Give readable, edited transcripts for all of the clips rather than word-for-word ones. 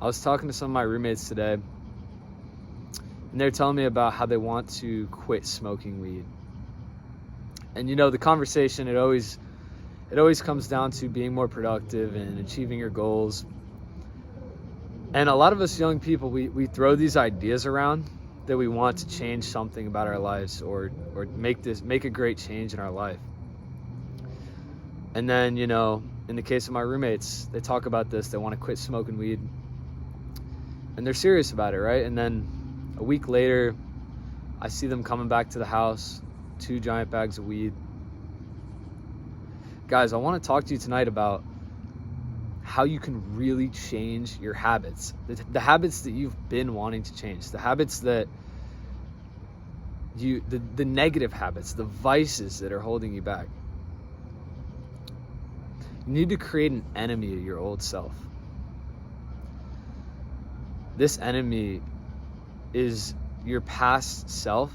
I was talking to some of my roommates today, and they're telling me about how they want to quit smoking weed. And the conversation, it always comes down to being more productive and achieving your goals. And a lot of us young people, we throw these ideas around that we want to change something about our lives or make a great change in our life. And then, in the case of my roommates, they talk about this, they want to quit smoking weed. And they're serious about it, right? And then a week later, I see them coming back to the house, 2 giant bags of weed. Guys, I want to talk to you tonight about how you can really change your habits. The habits that you've been wanting to change. The habits that the negative habits, the vices that are holding you back. You need to create an enemy of your old self. This enemy is your past self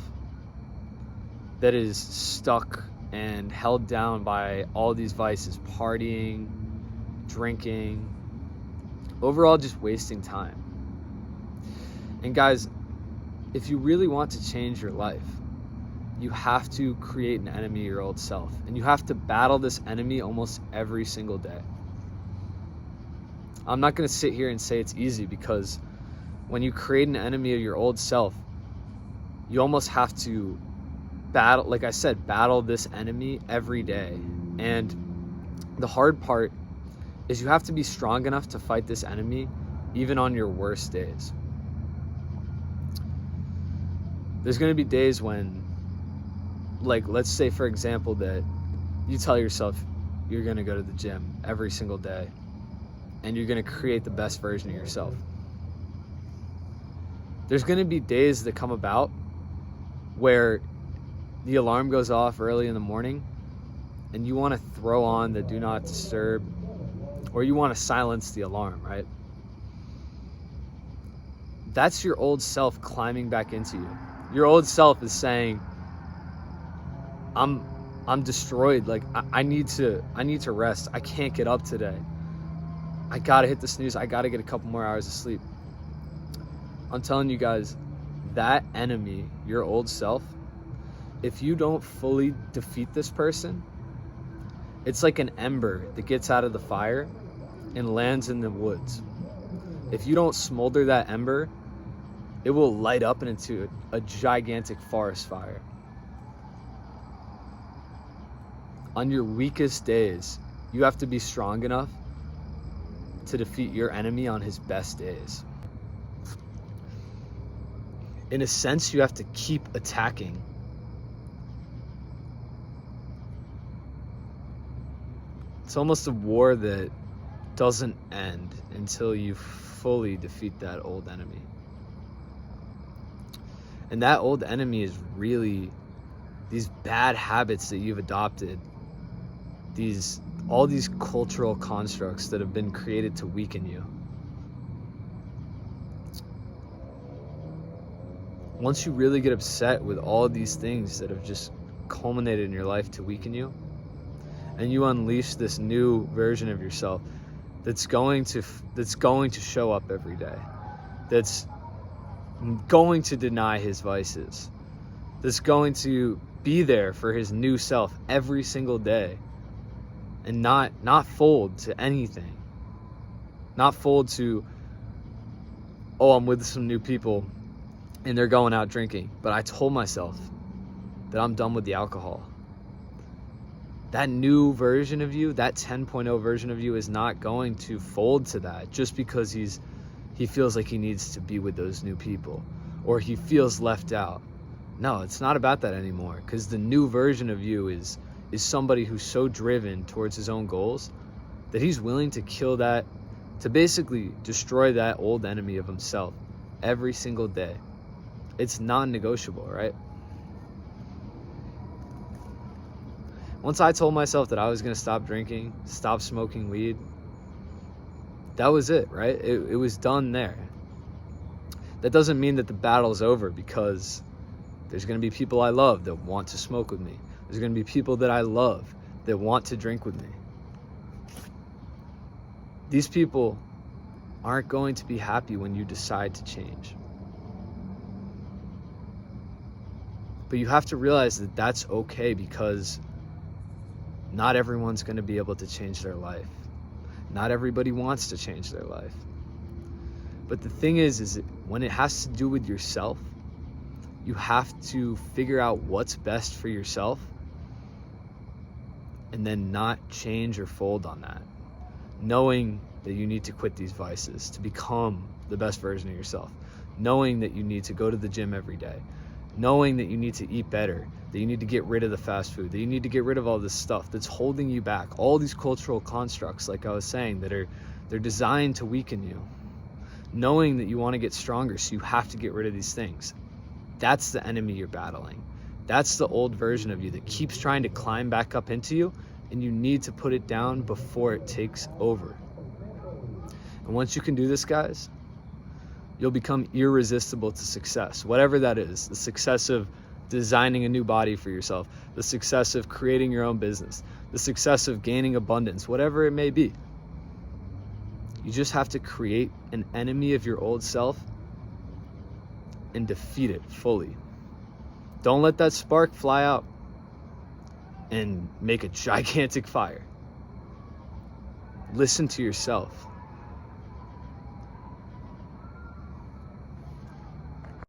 that is stuck and held down by all these vices, partying, drinking, overall just wasting time. And guys, if you really want to change your life, you have to create an enemy of your old self. And you have to battle this enemy almost every single day. I'm not going to sit here and say it's easy, because when you create an enemy of your old self, you almost have to battle, like I said, battle this enemy every day. And the hard part is you have to be strong enough to fight this enemy even on your worst days. There's going to be days when, like, let's say for example that you tell yourself you're going to go to the gym every single day and you're going to create the best version of yourself. There's going to be days that come about where the alarm goes off early in the morning and you want to throw on the do not disturb, or you want to silence the alarm, right? That's your old self climbing back into you. Your old self is saying, I'm destroyed. Like, I need to rest. I can't get up today. I gotta hit the snooze. I gotta get a couple more hours of sleep. I'm telling you guys, that enemy, your old self, if you don't fully defeat this person, it's like an ember that gets out of the fire and lands in the woods. If you don't smolder that ember, it will light up into a gigantic forest fire. On your weakest days, you have to be strong enough to defeat your enemy on his best days. In a sense, you have to keep attacking. It's almost a war that doesn't end until you fully defeat that old enemy. And that old enemy is really these bad habits that you've adopted, all these cultural constructs that have been created to weaken you. Once you really get upset with all these things that have just culminated in your life to weaken you, and you unleash this new version of yourself that's going to show up every day, that's going to deny his vices, that's going to be there for his new self every single day, and not fold to anything, not fold to, oh, I'm with some new people and they're going out drinking, but I told myself that I'm done with the alcohol. That new version of you, that 10.0 version of you, is not going to fold to that just because he feels like he needs to be with those new people, or he feels left out. No, it's not about that anymore, because the new version of you is somebody who's so driven towards his own goals that he's willing to kill that, to basically destroy that old enemy of himself every single day. It's non-negotiable, right? Once I told myself that I was going to stop drinking, stop smoking weed, that was it, right? It was done there. That doesn't mean that the battle's over, because there's going to be people I love that want to smoke with me. There's going to be people that I love that want to drink with me. These people aren't going to be happy when you decide to change. But you have to realize that that's okay, because not everyone's going to be able to change their life. Not everybody wants to change their life. But the thing is that when it has to do with yourself, you have to figure out what's best for yourself and then not change or fold on that. Knowing that you need to quit these vices to become the best version of yourself. Knowing that you need to go to the gym every day. Knowing that you need to eat better, that you need to get rid of the fast food, that you need to get rid of all this stuff that's holding you back. All these cultural constructs, like I was saying, they're designed to weaken you. Knowing that you want to get stronger, so you have to get rid of these things. That's the enemy you're battling. That's the old version of you that keeps trying to climb back up into you, and you need to put it down before it takes over. And once you can do this, guys, you'll become irresistible to success, whatever that is. The success of designing a new body for yourself, the success of creating your own business, the success of gaining abundance, whatever it may be. You just have to create an enemy of your old self and defeat it fully. Don't let that spark fly out and make a gigantic fire. Listen to yourself.